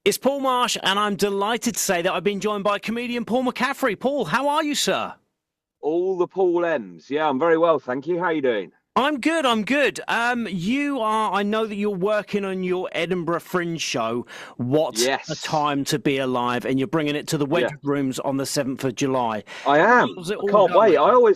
It's Paul Marsh, and I'm delighted to say that I've been joined by comedian Paul McCaffrey. Paul, how are you, sir? All the Paul M's. Yeah, I'm very well, thank you. How are you doing? I'm good. I'm good. You are. I know that you're working on your Edinburgh Fringe show. What a Yes. time to be alive! And you're bringing it to the Yeah, Wedgwood Rooms on the 7th of July. I am. How's it I all can't wait. going?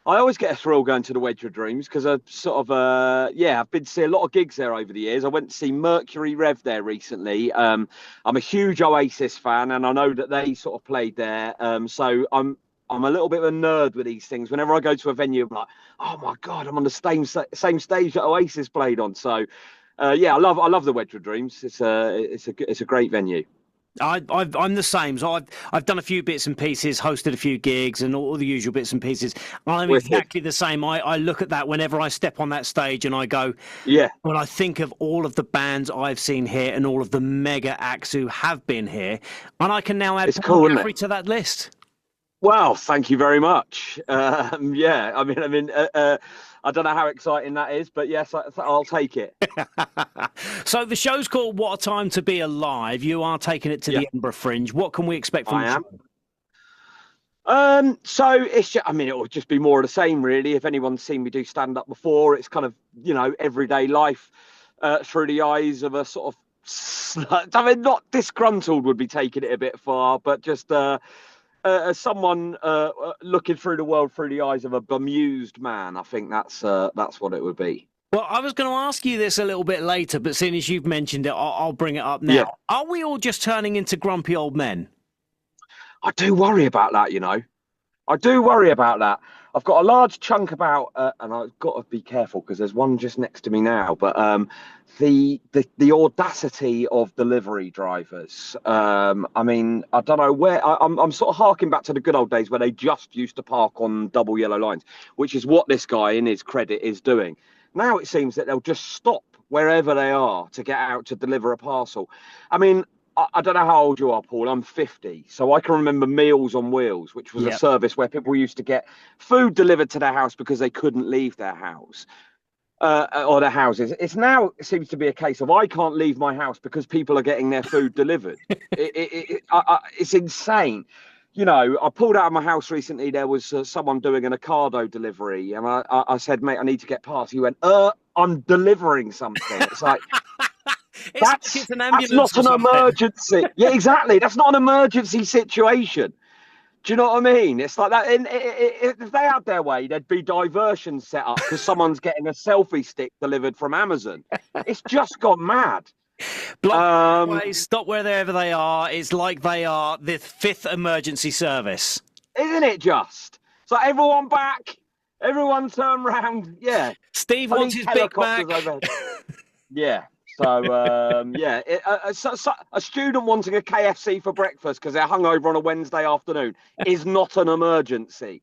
I always get a thrill going to the Wedgwood Dreams because I sort of yeah, I've been to see a lot of gigs there over the years. I went to see Mercury Rev there recently. I'm a huge Oasis fan, and I know that they sort of played there. So I'm a little bit of a nerd with these things. Whenever I go to a venue, I'm like, oh my god, I'm on the same stage that Oasis played on. So yeah, I love the Wedgwood Dreams. It's a great venue. I'm the same. So I've done a few bits and pieces, hosted a few gigs, and all the usual bits and pieces. I'm Wicked. exactly the same. I look at that whenever I step on that stage, and I go, Yeah, when I think of all of the bands I've seen here and all of the mega acts who have been here, and I can now add it's Paul cool, isn't it? McCaffrey to that list. Well, thank you very much. Yeah, I don't know how exciting that is, but yes, I'll take it. So the show's called What a Time to Be Alive. You are taking it to Yeah, the Edinburgh Fringe. What can we expect from I the show? am. So it's just, I mean, it will just be more of the same, really. If anyone's seen me do stand up before, it's kind of, everyday life through the eyes of a sort of, I mean, not disgruntled would be taking it a bit far, but just as someone looking through the world through the eyes of a bemused man. I think that's what it would be. Well, I was going to ask you this a little bit later, but seeing as you've mentioned it, I'll bring it up Yeah, now. Are we all just turning into grumpy old men? I do worry about that. I do worry about that. I've got a large chunk about, and I've got to be careful because there's one just next to me now. But the audacity of delivery drivers. I mean, I don't know where. I'm sort of harking back to the good old days where they just used to park on double yellow lines, which is what this guy, in his credit, is doing. Now it seems that they'll just stop wherever they are to get out to deliver a parcel. I mean, I don't know how old you are, Paul. I'm 50. So I can remember Meals on Wheels, which was a Yep. service where people used to get food delivered to their house because they couldn't leave their house or their houses. It seems to be a case of I can't leave my house because people are getting their food delivered. It's insane. I pulled out of my house recently. There was someone doing an Ocado delivery. And I said, mate, I need to get past. He went, I'm delivering something. It's like, It's like that's it's an that's ambulance not or an something. emergency. Yeah, exactly. That's not an emergency situation. Do you know what I mean? It's like that. If they had their way, there'd be diversions set up because someone's getting a selfie stick delivered from Amazon. It's just gone mad, Block um, ways, stop wherever they are. It's like they are the fifth emergency service. isn't it? Just so everyone back, everyone turn round. Yeah, Steve wants police his Big helicopters Mac. overhead. Yeah. Yeah, a student wanting a KFC for breakfast because they're hungover on a Wednesday afternoon is not an emergency.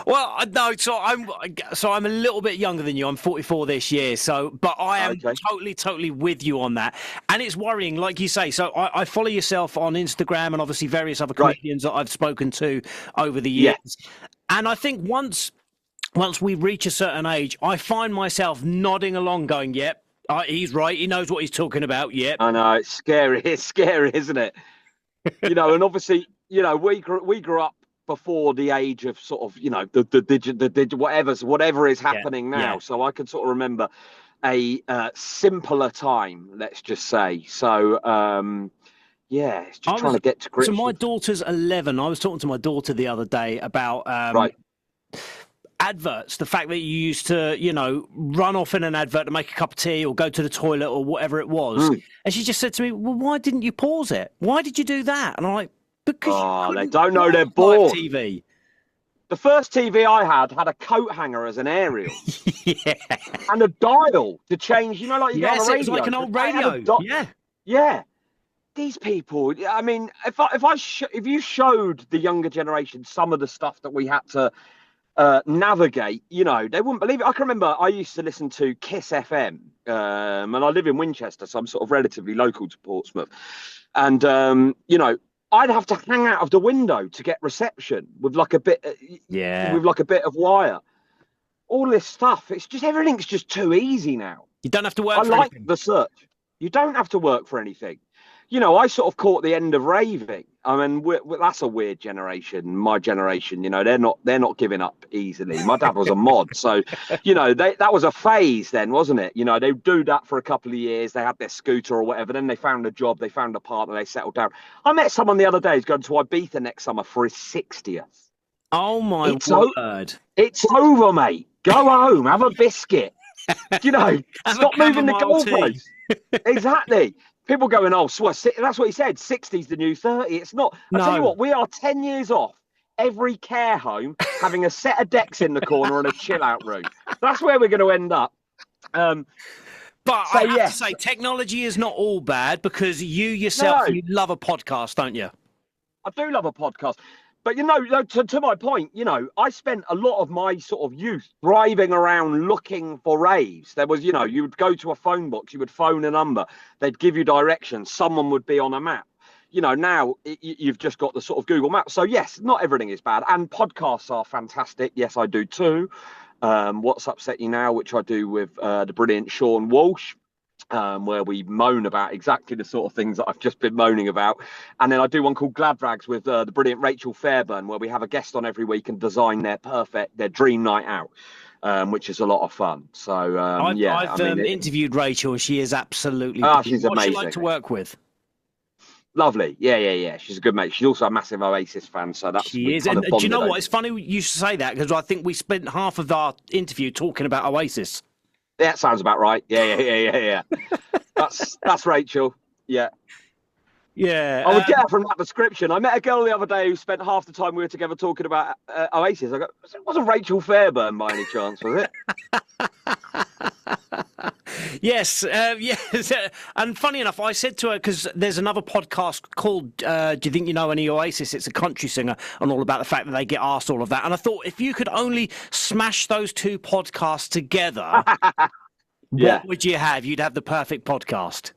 Well, no, so I'm a little bit younger than you. I'm 44 this year, but I am Okay. totally with you on that. And it's worrying, like you say. So I follow yourself on Instagram and obviously various other Right. comedians that I've spoken to over the Yeah. years. And I think once we reach a certain age, I find myself nodding along, going, "Yep, he's right. He knows what he's talking about. Yep." I know it's scary. It's scary, isn't it? And obviously, we grew up before the age of sort of, the whatever is Yeah, happening yeah. now. So I can sort of remember a simpler time, let's just say. So yeah, it's just I trying was to get to so grips my with. daughter's 11. I was talking to my daughter the other day about Right. adverts, the fact that you used to, run off in an advert to make a cup of tea or go to the toilet or whatever it was. Mm. And she just said to me, well, why didn't you pause it? Why did you do that? And I'm like, because you Oh, they couldn't don't know pause they're live bored. TV. The first TV I had a coat hanger as an aerial Yeah. and a dial to change. Like you get on a Yes, it was like radio. an old It had a radio. Yeah. Yeah, these people. I mean, if you showed the younger generation some of the stuff that we had to navigate, they wouldn't believe it. I can remember I used to listen to Kiss FM, and I live in Winchester, so I'm sort of relatively local to Portsmouth. And I'd have to hang out of the window to get reception with like a bit, Yeah. of wire. All this stuff. It's just everything's just too easy now. You don't have to I work for like anything. the search. You don't have to work for anything. I sort of caught the end of raving. I mean, that's a weird generation. My generation, they're not giving up easily. My dad was a mod, so that was a phase then, wasn't it? They do that for a couple of years. They had their scooter or whatever. Then they found a job, they found a partner, they settled down. I met someone the other day who's going to Ibiza next summer for his 60th. Oh my word! It's over, mate. Go home, have a biscuit. Stop moving the goalposts. Exactly. People going, oh, so that's what he said. 60's the new 30. It's not. I tell you what, we are 10 years off every care home having a set of decks in the corner and a chill out room. That's where we're going to end up. But I have to say, technology is not all bad, because you yourself, you love a podcast, don't you? I do love a podcast. But, to my point, I spent a lot of my sort of youth driving around looking for raves. There was, you would go to a phone box, you would phone a number, they'd give you directions, someone would be on a map. Now you've just got the sort of Google Maps. So, yes, not everything is bad. And podcasts are fantastic. Yes, I do too. What's Upset You Now, which I do with the brilliant Sean Walsh. Where we moan about exactly the sort of things that I've just been moaning about. And then I do one called Glad Rags with the brilliant Rachel Fairburn, where we have a guest on every week and design their dream night out, which is a lot of fun. So, I've interviewed Rachel, and she is absolutely she's amazing. What's she like to work with? Lovely. Yeah. She's a good mate. She's also a massive Oasis fan. So that's she is. And do you know what? It's funny you should say that, because I think we spent half of our interview talking about Oasis. Yeah, that sounds about right. Yeah. That's Rachel. Yeah. Yeah. I would get her from that description. I met a girl the other day who spent half the time we were together talking about Oasis. I go, it wasn't Rachel Fairburn by any chance, was it? Yes. And funny enough, I said to her, because there's another podcast called Do You Think You Know Any Oasis? It's a country singer, and all about the fact that they get asked all of that. And I thought, if you could only smash those two podcasts together, what would you have? You'd have the perfect podcast.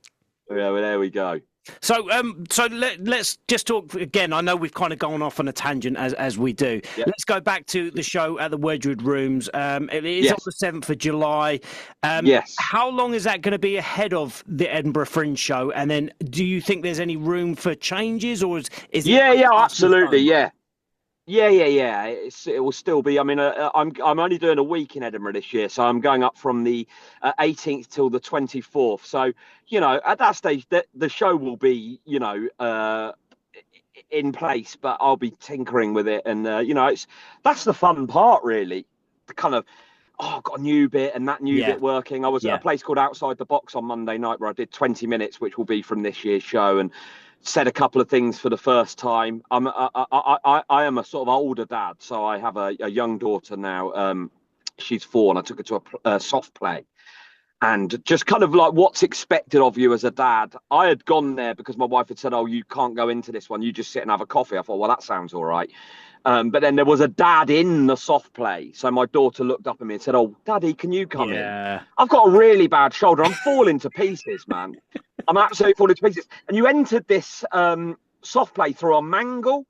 Yeah, well, there we go. So let's just talk again. I know we've kind of gone off on a tangent as we do. Yep. Let's go back to the show at the Wedgwood Rooms. It is on the 7th of July. Yes. How long is that going to be ahead of the Edinburgh Fringe show? And then, do you think there's any room for changes, or is it? Yeah, absolutely, yeah. It will still be. I mean, I'm only doing a week in Edinburgh this year, so I'm going up from the 18th till the 24th. So, at that stage, the show will be, in place, but I'll be tinkering with it, and that's the fun part, really. The kind of, I've got a new bit and that new bit working. I was at a place called Outside the Box on Monday night where I did 20 minutes, which will be from this year's show, and said a couple of things for the first time. I am a sort of older dad, so I have a young daughter now. She's 4, and I took her to a soft play. And just kind of like what's expected of you as a dad. I had gone there because my wife had said, oh, you can't go into this one. You just sit and have a coffee. I thought, well, that sounds all right. But then there was a dad in the soft play. So my daughter looked up at me and said, oh, Daddy, can you come in? I've got a really bad shoulder. I'm falling to pieces, man. I'm absolutely falling to pieces. And you entered this soft play through a mangle.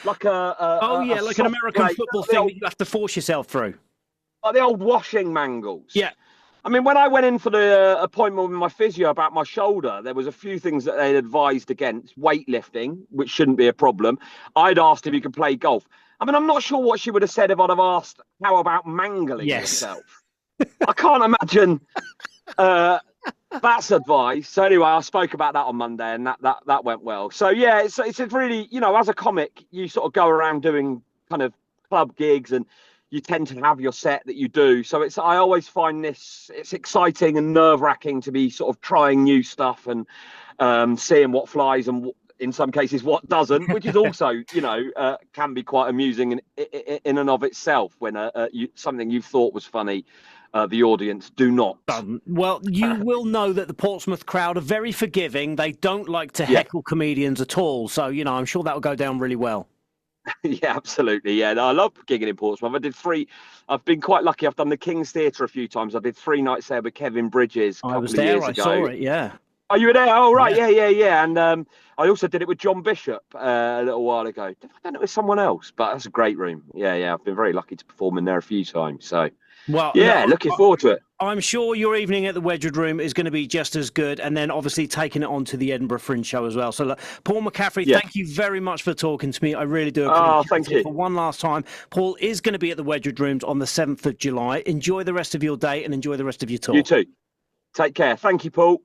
Like an American football thing that you have to force yourself through. Like the old washing mangles. Yeah. I mean, when I went in for the appointment with my physio about my shoulder, there was a few things that they'd advised against. Weightlifting, which shouldn't be a problem. I'd asked if you could play golf. I mean, I'm not sure what she would have said if I'd have asked, how about mangling yourself? I can't imagine that's advice. So anyway, I spoke about that on Monday, and that went well. So yeah, it's really, as a comic, you sort of go around doing kind of club gigs, and you tend to have your set that you do. So I always find it's exciting and nerve-wracking to be sort of trying new stuff and seeing what flies and in some cases what doesn't, which is also, can be quite amusing in and of itself when something you thought was funny, the audience do not. Well, you will know that the Portsmouth crowd are very forgiving. They don't like to heckle comedians at all. So, I'm sure that will go down really well. Yeah, absolutely. Yeah, no, I love gigging in Portsmouth. I've been quite lucky. I've done the King's Theatre a few times. I did 3 nights there with Kevin Bridges. I was there. I saw it. Yeah. Oh, you were there? Oh, right. Yeah. And I also did it with John Bishop a little while ago. I don't know, it was someone else, but that's a great room. Yeah. I've been very lucky to perform in there a few times. So, looking forward to it. I'm sure your evening at the Wedgwood Room is going to be just as good, and then obviously taking it on to the Edinburgh Fringe show as well. So, look, Paul McCaffrey, thank you very much for talking to me. I really do appreciate it. Thank you. For one last time, Paul is going to be at the Wedgwood Rooms on the 7th of July. Enjoy the rest of your day and enjoy the rest of your tour. You too. Take care. Thank you, Paul.